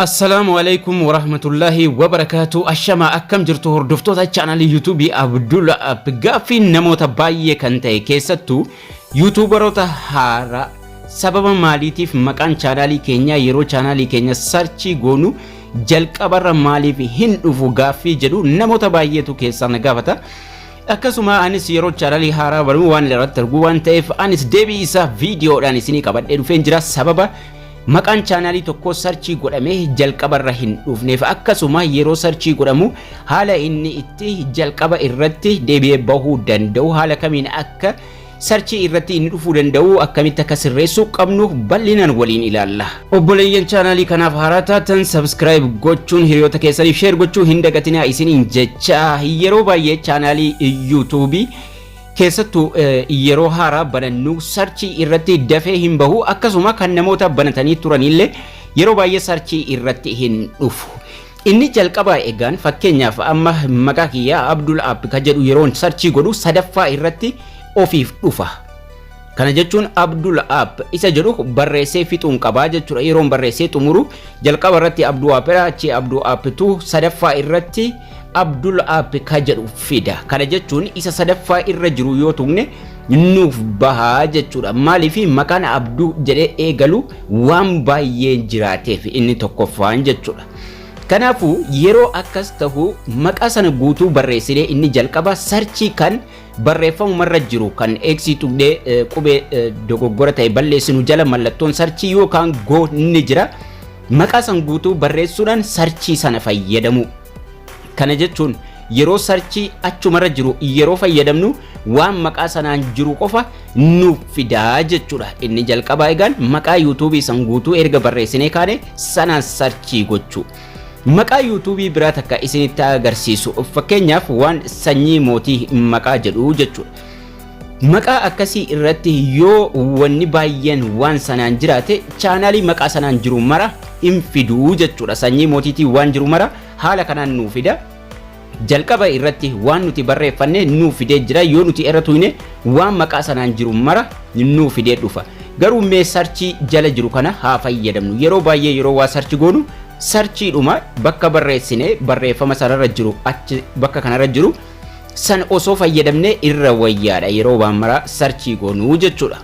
Assalamu alaikum warahmatullahi wabarakatuh. Ashama akkam jirtu hordoftoota channelii YouTube Abdul App. Gaaffii namoota baay'ee kan ta'e keessattuu YouTuberoota haaraa sababa maaliitiif maqaan channelii keenya yeroo channelii keenya searchii goonu jalqabarra maaliif hin dhufu gaaffii jedhu namoota baay'eetu keessan gaafata. Akkasuma anis yeroo channelii haaraa baruu waan irratti argu waan ta'eef anis deebii isaa viidiyoodhaan isinii qabadhee dhufeen jira. Sababa maqaan channelii tokko searchii godhamee jalqabarra hin dhufneef akkasuma yeroo searchii godhamu haala inni itti jalqaba irratti deebi'ee bahuu danda'u haala kamiin akka searchii irratti inni dhufuu danda'u akkamitti akka sirreessuu qabnu bal'inaan waliin ilaalla. Obboleeyyan channelii kanaaf haaraa taatan subscribe gochuun hiriyoota keessaniif share gochuu hin dagatinaa isiniin jecha. Yeroo baay'ee channelii YouTube keessattuu yeroo haaraa banannu searchii irratti dafee hin bahu akkasuma kan namoota banatanii turanillee yeroo baay'ee searchii irratti hin dhufu. Inni jalqabaa egaan fakkeenyaaf amma maqaa kiyya Abdul App ka jedhu yeroo searchii godhu sadaffaa irratti ofiif dhufa. Kana jechuun Abdul App isa jedhu barreessee fixuun qabaa jechuudha. Yeroo barreessee xumuru jalqaba irratti Abdul App achi Abdul App tu sadaffaa irratti Abdul App ka jedhu fida. Kana jechuun isa sadaffaa irra jiru yoo tuqne nuuf bahaa jechuudha. Maaliif maqaan Abduu jedhee eegalu waan baay'ee jiraateef inni tokkoffaan jechuudha. Kanaafuu yeroo akkas ta'u maqaa sana guutuu barreessinee inni jalqaba searchii kan barreeffamumarra jiru kan eegsituudhee qubee dogoggora ta'e balleessinu jala mallattoon searchii yookaan go ni jira. Maqaa san guutuu barreessuudhaan searchii sana fayyadamu. Kana jechuun yeroo searchii achumarra jiru yeroo fayyadamnu waan maqaa sanaan jiru qofa nuuf fidaa jechuudha. Inni jalqabaa egaan maqaa YouTube san guutuu erga barreessinee kaane sanaan searchii gochuu. Maqaa YouTube biraa takka isinitti agarsiisu fakkeenyaaf waan sanyii mootii maqaa jedhu jechuudha. Maqaa akkasii irratti yoo wanni baay'een waan sanaan jiraate channelii maqaa sanaan jiru mara hin fiduu jechuudha. Sanyii mootiitii waan jiru mara haala kanaan nuuf fida. Jalqaba irratti waan nuti barreeffanne nuuf fidee jira. Yoo nuti irra tuyne waan maqaa sanaan jiru mara nuuf fidee dhufa. Garuu mee searchii jala jiru kana haa fayyadamnu. Yeroo baay'ee yeroo waa searchii goonu searchii dhuma bakka barreessine barreeffama sanarra jiru achi bakka kanarra jiru san osoo fayyadamne irra wayyaadha yeroo waan mara searchii goonu jechuudha.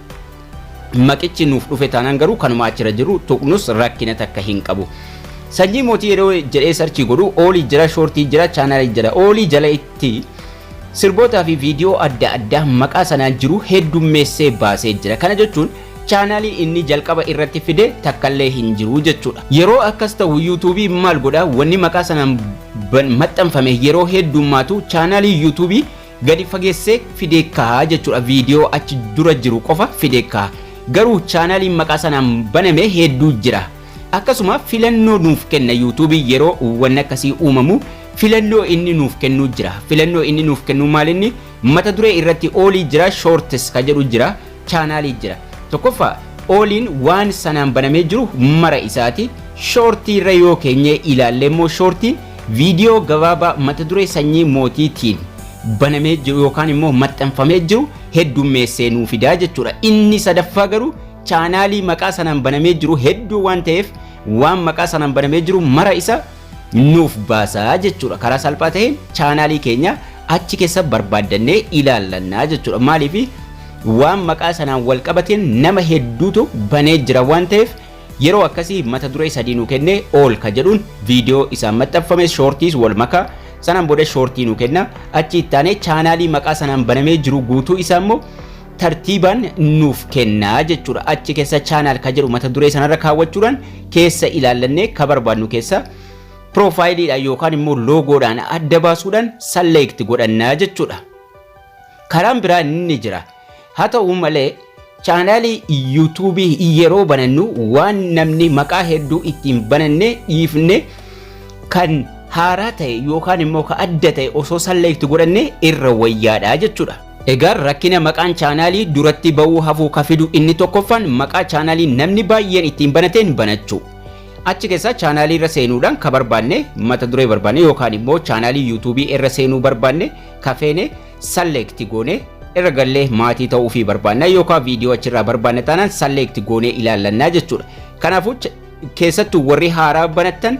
Maqichi nuuf dhufe taanaan garuu kanuma achirra jiru tuqnus rakkina takka hin qabu. Sanyii mootii yeroo jedhee searchii godhu oolii jira, shortii jira, channelii jira. Oolii jala itti sirbootaa fi viidiyoo adda addaa maqaa sanaan jiru heddummeessee baasee jira. Kana jechuun channelii inni jalqaba irratti fide takkallee hin jiru jechuudha. Yeroo akkas ta'u YouTube maal godha wanni maqaa sanaan maxxanfame yeroo heddummaatu channelii YouTube gadi fageessee fidee kaa'aa jechuudha. Viidiyoo achi dura jiru qofa fidee kaa'aa. Garuu channelii maqaa sanaan baname hedduu jira. Akkasuma filannoo nuuf kenna YouTube yeroo wanni akkasii uumamu filannoo inni nuuf kennu jira. Filannoo inni nuuf kennu maalinni mata duree irratti oolii jira, shorts ka jedhu jira, channelii jira. Tokkoffaa ooliin waan sanaan banamee jiru mara isaati. Shortii irra yoo keenye ilaalle immoo shortii viidiyoo gabaabaa mata duree sanyii mootiitiin banamee jiru yookaan immoo maxxanfamee jiru heddummeessee nuuf fidaa jechuudha. Inni sadaffaa garuu channelii maqaa sanaan banamee jiru hedduu waan ta'eef waan maqaa sanaan banamee jiru mara isa nuuf baasaa jechuudha. Karaa salphaa ta'een channelii keenya achi keessa barbaaddannee ilaallannaa jechuudha. Maaliif waan maqaa sanaan wal qabateen nama hedduutu banee jira waan ta'eef yeroo akkasii mata duree sadii nu kenne ool ka jedhuun viidiyoo isaan maxxanfame shortiis wal makaa sanaan booda shortii nu kenna. Achi ittaanee channelii maqaa sanaan banamee jiru guutuu isaa immoo tartiibaan nuuf kennaa jechuudha. Achi keessa channel ka jedhu mata duree sanarra kaawwachuudhaan keessa ilaallannee ka barbaadnu keessa profaayiliidhaan yookaan immoo loogoodhaan adda baasuudhaan select godhannaa jechuudha. Karaan biraa inni jira. Haa ta'u malee channelii YouTube yeroo banannu waan namni maqaa hedduu ittiin bananne dhiifne kan haaraa ta'e yookaan immoo ka adda ta'e osoo select godhanne irra wayyaadha jechuudha. Egaa rakkina maqaan channelii duratti bahuu hafuu ka fidu inni tokkoffaan maqaa channelii namni baay'een ittiin banateen banachuu. Achi keessa channelii irra seenuudhaan ka barbaanne mata duree barbaanne yookaan immoo channelii YouTube irra seenuu barbaanne ka feene select goone irra gallee maatii ta'uu fi barbaanna yookaan viidiyoo achirraa barbaanne taanaan select goone ilaallannaa jechuudha. Kanaafuu keessattuu warri haaraa banattan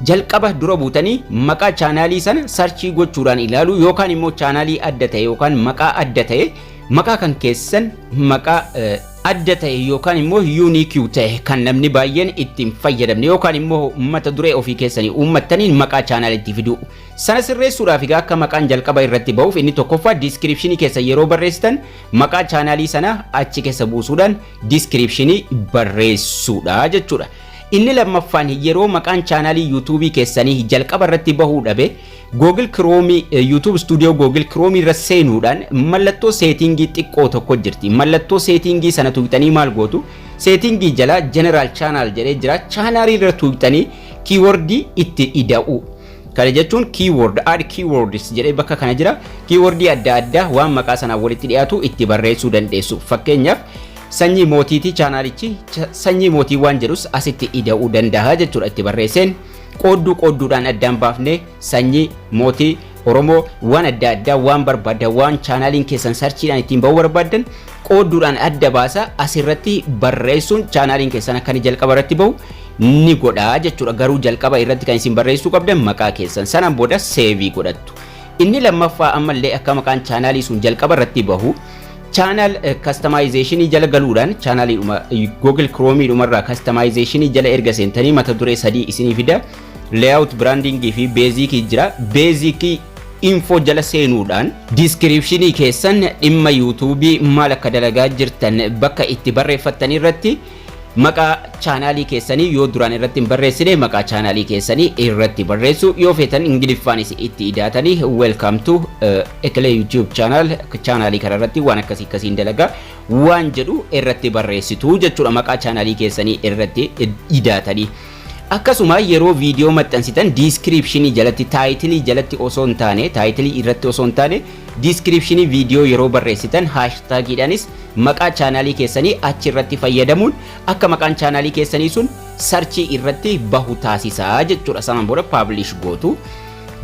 jalqaba dura buutanii maqaa chaanaalii sana sarchii gochuudhaan ilaalu yookaan immoo chaanaalii adda ta'e yookaan maqaa adda ta'e maqaa kan keessan maqaa adda ta'e yookaan immoo unique ta'e kan namni baay'een ittiin fayyadamne yookaan immoo mata duree ofii keessanii uummattaniin maqaa chaanaaliitti fiduu. Sana sirreessuudhaaf egaa akka maqaan jalqaba irratti ba'uuf inni tokkoffaa diiskiripshinii keessa yeroo barreessitan maqaa chaanaalii sana achi keessa buusuudhaan diiskiripshinii barreessuudha jechuudha. Inni lammaffaan yeroo maqaan chaanaalii YouTube keessanii jalqaba irratti bahuu dhabe Google Chrome YouTube Studio Google Chrome irra seenuudhaan mallattoo seetingii xiqqoo tokko jirti. Mallattoo seetingii sana tuqxanii maal gootu? Seetingii jala General Channel jedhee jira. Channel irra tuqxanii keyword itti ida'u. Kana jechuun keyword add keywords jedhee bakka kana jira. Keyword adda addaa waan maqaa sana walitti dhiyaatu itti barreessuu dandeessu. Fakkeenyaaf sanyii mootiitii chaanaalichi sanyii mootii waan jedhus asitti ida'uu danda'a jechuudha. Itti barreesseen qoodduudhaan addaan baafne sanyii mootii Oromoo waan adda addaa waan barbaadan waan chaanaaliin keessan sarchiidhaan ittiin ba'uu barbaadan qoodduudhaan adda baasa asirratti barreessuun chaanaaliin keessan akka inni jalqaba irratti ba'u ni godha jechuudha. Garuu jalqaba irratti kan isin barreessuu qabdan maqaa keessan sanaan booda seevii godhattu. Inni lammaffaa ammallee akka maqaan chaanaalii sun jalqaba irratti bahu channel customization jala galuudhaan channel Google Chrome dhumarraa customization jala erga seentanii mata duree sadii isinii fida. Layout branding fi basic jira. Basic info jala seenuudhaan description keessan dhimma YouTube maal akka dalagaa jirtan bakka itti barreeffattan irratti maqaa chaanaalii keessanii yoo duraan irratti barreessine maqaa chaanaalii keessanii irratti barreessu yoo feetan ingiliffaanis itti idaatanii welcome to Ekle YouTube channel chaanaalii kana irratti waan akkasiin dalagaa waan jedhu irratti barreessitu jechuudha. Maqaa chaanaalii keessanii irratti idaatanii akkasuma yeroo viidiyoo maxxansitan description jalatti title jalatti osoo hin taane title irratti osoo hin taane description viidiyoo yeroo barreessitan hashtagiidhaanis maqaa chaanaalii keessanii achi irratti fayyadamuun akka maqaan chaanaalii keessanii sun sarchii irratti bahu taasisaa jechuudha. Sanaan booda publish gootu.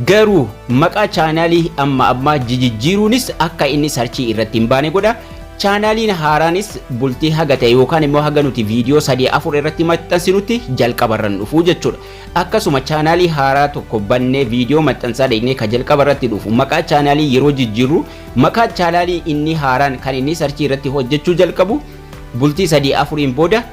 Garuu maqaa chaanaalii amma jijjiiruunis akka inni sarchii irratti hin baane godha. Chaanaaliin haaraanis bultii haga ta'e yookaan immoo haga nuti viidiyoo 3-4 irratti maxxansinutti jalqabarran dhufu jechuudha. Akkasuma chaanaalii haaraa tokko bannee viidiyoo maxxansaa deegnee ka jalqaba irratti dhufu maqaa chaanaalii yeroo jijjiirru maqaa chaanaalii inni haaraan kan inni sarchii irratti hojjechuu jalqabu bultii 3-4 booda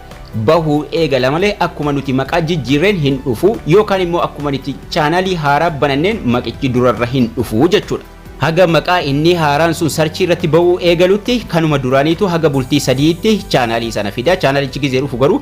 bahuu eegala malee akkuma nuti maqaa jijjiirreen hin dhufu yookaan immoo akkuma nuti chaanaalii haaraa bananneen maqichi durarra hin dhufu jechuudha. Haga maqaa inni haaraan sun sarchii irratti bahuu eegalutti kanuma duraaniitu haga bultii 3tti chaanaalii sana fida. Chaanaalichi gizee dhufu garuu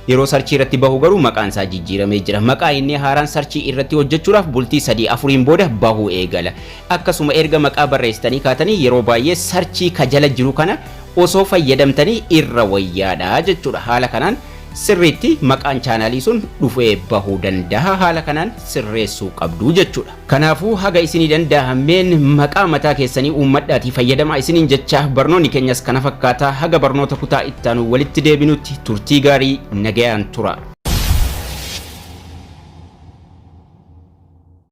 yeroo sarchii irratti bahu garuu maqaan isaa jijjiiramee jira. Maqaa inni haaraan sarchii irratti hojjechuudhaaf bultii 3-4 booda bahuu eegala. Akkasuma erga maqaa barreessitanii kaatanii yeroo baay'ee sarchii ka jala jiru kana osoo fayyadamtanii irra wayyaadha jechuudha. Haala kanaan sirriitti maqaan chaanaalii sun dhufee bahuu danda'a. Haala kanaan sirreessuu qabdu jechuudha. Kanaafuu haga isinii danda'ameen maqaa mataa keessanii uummadhaatii fayyadamaa isiniin jecha barnoonni keenyas kana fakkaata. Haga barnoota kutaa itti aanu walitti deebinutti turtii gaarii nagayaan tura.